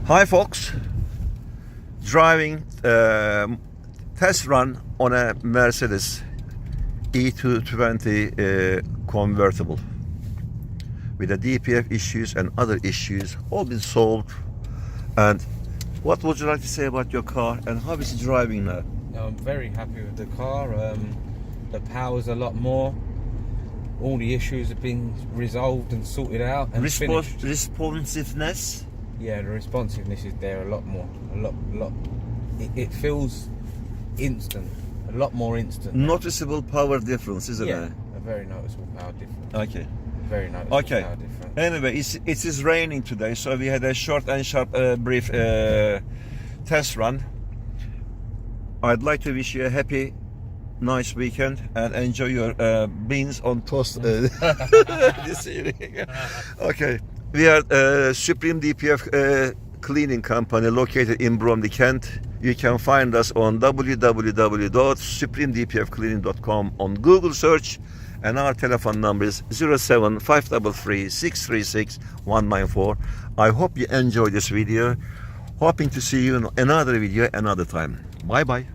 Hi folks, driving test run on a Mercedes E220 Convertible with the DPF issues and other issues all been solved. And what would you like to say about your car and how is it driving now? I'm very happy with the car. The power's a lot more. All the issues have been resolved and sorted out and finished. Responsiveness? Yeah, the responsiveness is there a lot more. A lot. It feels instant. A lot more instant. Noticeable power difference, isn't yeah, it? A very noticeable power difference. Okay. Very noticeable Okay. power difference. Anyway, it is raining today, so we had a short and sharp brief test run. I'd like to wish you a happy, nice weekend and enjoy your beans on toast this evening. Okay, we are Supreme DPF cleaning company located in Bromley, Kent. You can find us on www.supremedpfcleaning.com on Google search, and our telephone number is 07533 636 194. I hope you enjoyed this video. Hoping to see you in another video another time. Bye bye.